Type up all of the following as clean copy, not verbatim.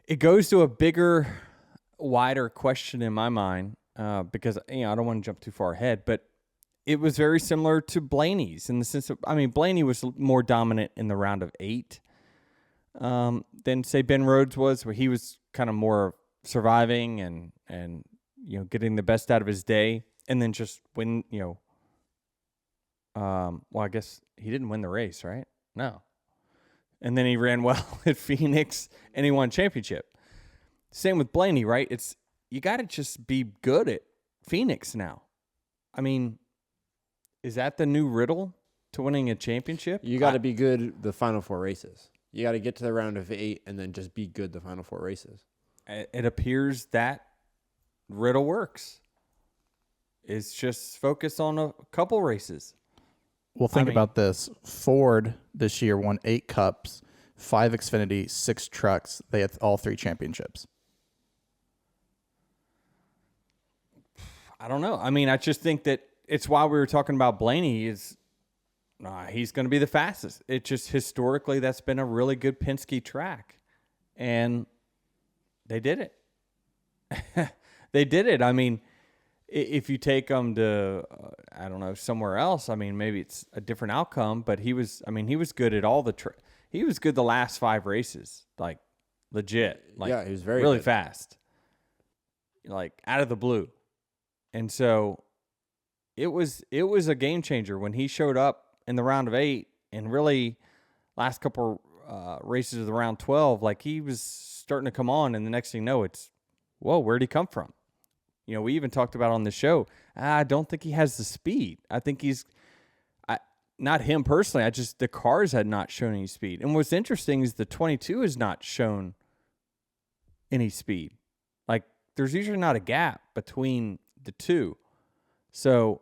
It goes to a bigger, wider question in my mind because I don't want to jump too far ahead, but it was very similar to Blaney's in the sense of, Blaney was more dominant in the round of 8 than say Ben Rhodes was, where he was kind of more surviving and getting the best out of his day, and then just win. I guess he didn't win the race, right? No. And then he ran well at Phoenix, and he won championship. Same with Blaney, right? You got to just be good at Phoenix now. Is that the new riddle to winning a championship? You got to be good the final 4 races. You got to get to the round of 8 and then just be good the final 4 races. It appears that riddle works. It's just focus on a couple races. Well, think about this. Ford this year won 8 cups, 5 Xfinity, 6 trucks. They had all 3 championships. I don't know. I just think that it's why we were talking about Blaney he's going to be the fastest. It just historically that's been a really good Penske track, and they did it. They did it. If you take them to somewhere else, maybe it's a different outcome. But he was good at all he was good the last 5 races, like legit. Like, yeah, he was very really good. fast, like out of the blue, and so. It was a game changer when he showed up in the round of 8 and really last couple races of the round 12, like he was starting to come on, and the next thing you know, it's, whoa, where'd he come from? We even talked about on the show, I don't think he has the speed. I think not him personally, the cars had not shown any speed. And what's interesting is the 22 has not shown any speed. Like there's usually not a gap between the two. So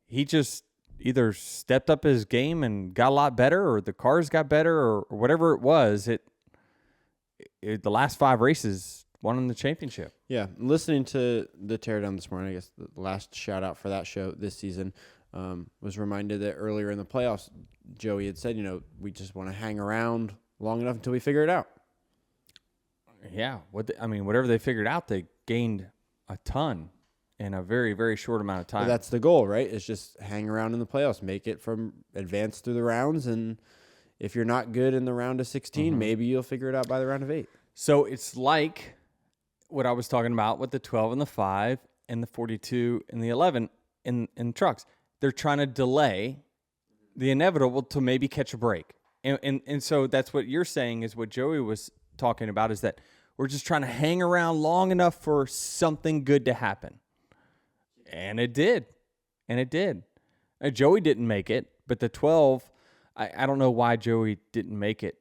he just either stepped up his game and got a lot better, or the cars got better, or whatever it was. The last 5 races won him the championship. Yeah, listening to the teardown this morning, I guess the last shout out for that show this season, was reminded that earlier in the playoffs, Joey had said, we just want to hang around long enough until we figure it out. Yeah, whatever they figured out, they gained a ton in a very, very short amount of time. Well, that's the goal, right? It's just hang around in the playoffs, make it from advance through the rounds, and if you're not good in the round of 16, maybe you'll figure it out by the round of 8. So it's like what I was talking about with the 12 and the 5 and the 42 and the 11 in trucks. They're trying to delay the inevitable to maybe catch a break. And so that's what you're saying is what Joey was talking about, is that we're just trying to hang around long enough for something good to happen. And it did. Joey didn't make it, but the 12, I don't know why Joey didn't make it.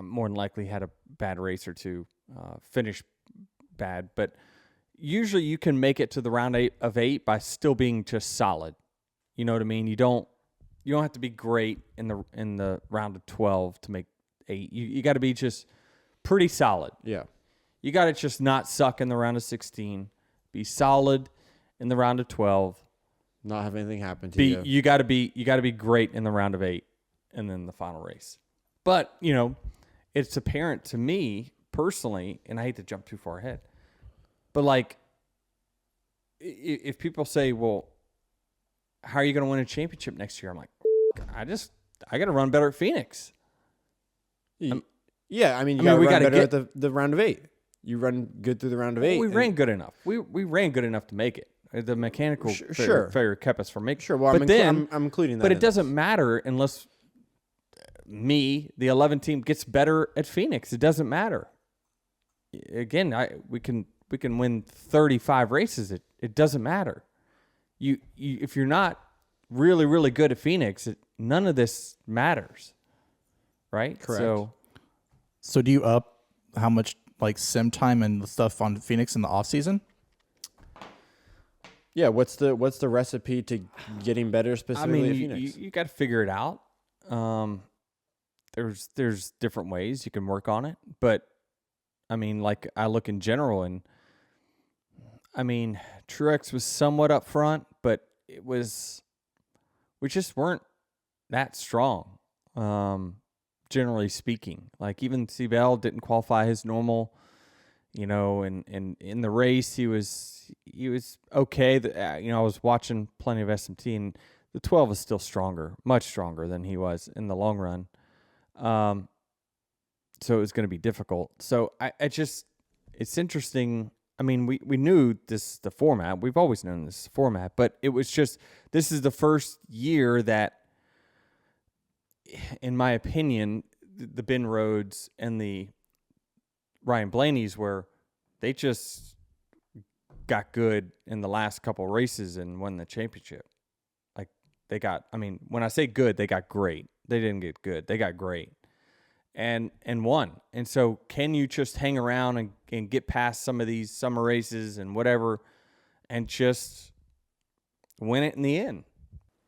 More than likely had a bad race or two, finished bad. But usually you can make it to the round 8 by still being just solid. You know what I mean? You don't have to be great in the round of 12 to make 8. You got to be just pretty solid. Yeah. You got to just not suck in the round of 16. Be solid in the round of 12. Not have anything happen to you. You got to be great in the round of 8 and then the final race. But, it's apparent to me personally, and I hate to jump too far ahead, but like if people say, well, how are you going to win a championship next year? I'm like, I got to run better at Phoenix. Yeah, you got to run better at the round of 8. You run good through the round of 8. We ran good enough. We ran good enough to make it. The mechanical failure kept us from making it. Sure, well, I'm including that. But it doesn't matter unless the 11 team, gets better at Phoenix. It doesn't matter. Again, we can win 35 races. It doesn't matter. You if you're not really, really good at Phoenix, none of this matters. Right? Correct. So do you up how much like sim time and stuff on Phoenix in the off season? Yeah, what's the recipe to getting better specifically at Phoenix? You got to figure it out. There's different ways you can work on it, but like I look in general, and Truex was somewhat up front, but we just weren't that strong. generally speaking. Like even Seabell didn't qualify his normal, and in the race he was okay. I was watching plenty of SMT, and the 12 is still stronger, much stronger than he was in the long run. So it was going to be difficult. So it's interesting. I mean, we knew the format. We've always known this format, but it was just, this is the first year that, in my opinion, the Ben Rhodes and the Ryan Blaney's, where they just got good in the last couple races and won the championship. Like when I say good, they got great. They didn't get good. They got great. And won. And so can you just hang around and get past some of these summer races and whatever and just win it in the end?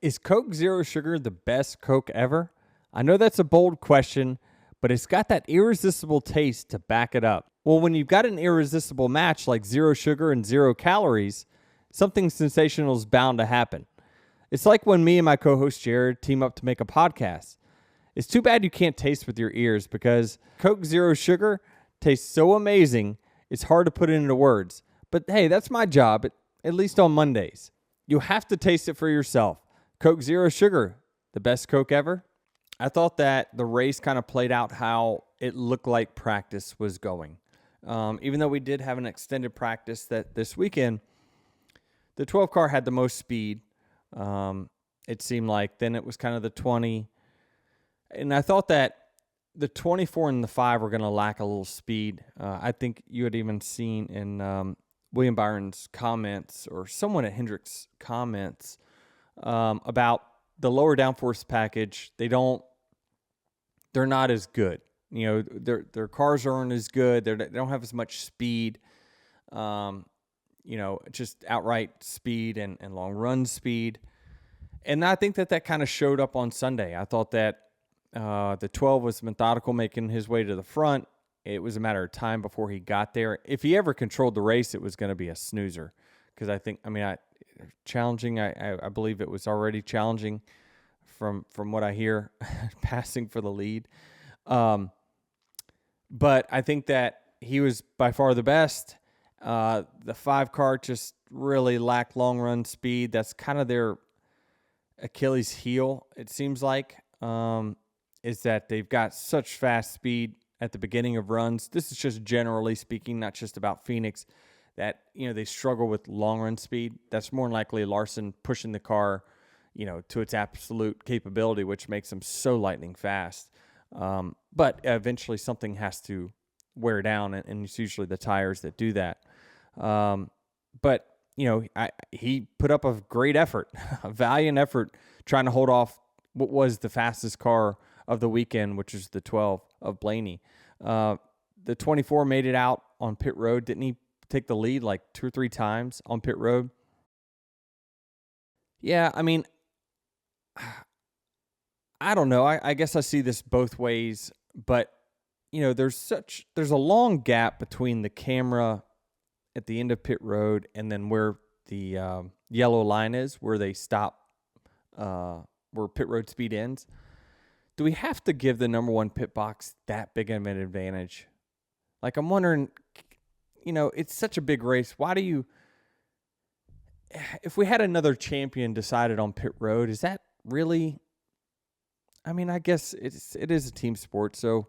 Is Coke Zero Sugar the best Coke ever? I know that's a bold question, but it's got that irresistible taste to back it up. Well, when you've got an irresistible match like zero sugar and 0 calories, something sensational is bound to happen. It's like when me and my co-host Jared team up to make a podcast. It's too bad you can't taste with your ears, because Coke Zero Sugar tastes so amazing, it's hard to put it into words. But hey, that's my job, at least on Mondays. You have to taste it for yourself. Coke Zero Sugar, the best Coke ever? I thought that the race kind of played out how it looked like practice was going. Even though we did have an extended practice this weekend, the 12 car had the most speed, it seemed like. Then it was kind of the 20. And I thought that the 24 and the 5 were going to lack a little speed. I think you had even seen in William Byron's comments, or someone at Hendrick's comments, about the lower downforce package. They're not as good. Their cars aren't as good. They don't have as much speed. Just outright speed and long run speed. And I think that kind of showed up on Sunday. I thought that the 12 was methodical, making his way to the front. It was a matter of time before he got there. If he ever controlled the race, it was going to be a snoozer, because challenging. I believe it was already challenging from what I hear, passing for the lead. But I think that he was by far the best. The 5 car just really lacked long run speed. That's kind of their Achilles heel, it seems like. Is that they've got such fast speed at the beginning of runs. This is just generally speaking, not just about Phoenix, that, they struggle with long run speed. That's more than likely Larson pushing the car, to its absolute capability, which makes them so lightning fast. But eventually something has to wear down, and it's usually the tires that do that. But he put up a great effort, a valiant effort, trying to hold off what was the fastest car of the weekend, which is the 12 of Blaney. The 24 made it out on pit road. Didn't he take the lead like 2 or 3 times on pit road? Yeah, I don't know. I guess I see this both ways, but there's a long gap between the camera at the end of pit road and then where the yellow line is, where they stop, where pit road speed ends. Do we have to give the number 1 pit box that big of an advantage? Like, I'm wondering, it's such a big race. Why do you, if we had another champion decided on pit road, is that really, I guess it is a team sport, so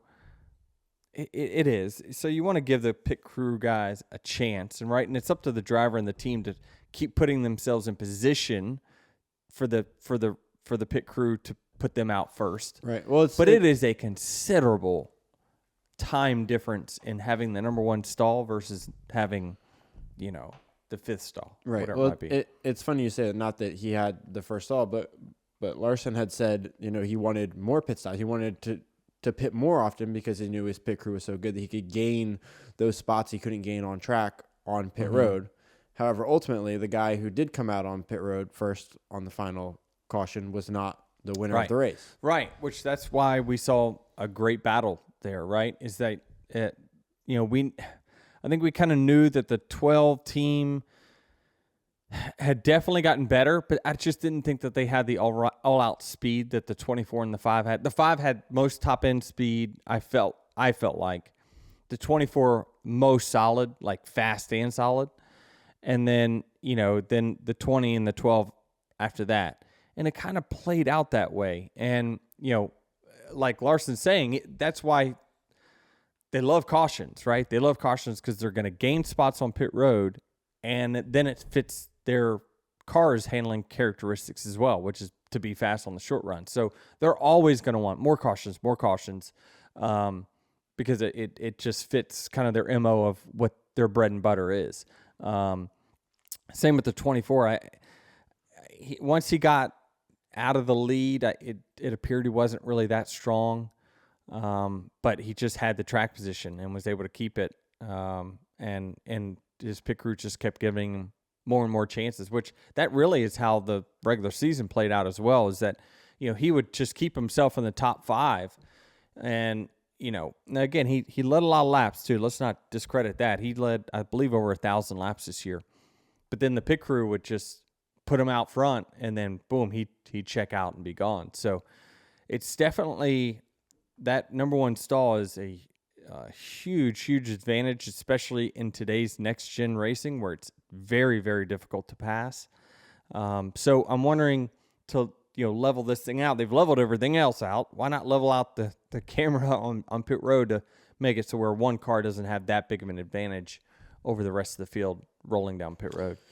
it is. So you want to give the pit crew guys a chance, and it's up to the driver and the team to keep putting themselves in position for the pit crew to put them out first. Right. Well, it is a considerable time difference in having the number 1 stall versus having, the 5th stall. Right. Whatever it might be. It's funny you say that. Not that he had the first stall, but Larson had said, he wanted more pit stops. He wanted to pit more often because he knew his pit crew was so good that he could gain those spots he couldn't gain on track on pit road. However, ultimately, the guy who did come out on pit road first on the final caution was not the winner of the race. Right, which that's why we saw a great battle there, right? Is that, I think we kind of knew that the 12 team had definitely gotten better, but I just didn't think that they had the all-out speed that the 24 and the 5 had. The 5 had most top-end speed, I felt like. The 24 most solid, like fast and solid. And then, then the 20 and the 12 after that. And it kind of played out that way. And, like Larson's saying, that's why they love cautions, right? They love cautions because they're going to gain spots on pit road, and then it fits their car's handling characteristics as well, which is to be fast on the short run. So they're always going to want more cautions, because it just fits kind of their MO of what their bread and butter is. Same with the 24. Once he got out of the lead, it appeared he wasn't really that strong, but he just had the track position and was able to keep it. And his pit crew just kept giving him more and more chances, which that really is how the regular season played out as well, is that, he would just keep himself in the top 5. And, again, he led a lot of laps too. Let's not discredit that. He led, I believe, over 1,000 laps this year. But then the pit crew would just put him out front, and then boom, he'd check out and be gone. So it's definitely that number 1 stall is a huge advantage, especially in today's next gen racing where it's very, very difficult to pass. So I'm wondering to level this thing out. They've leveled everything else out. Why not level out the camera on pit road to make it so where one car doesn't have that big of an advantage over the rest of the field rolling down pit road?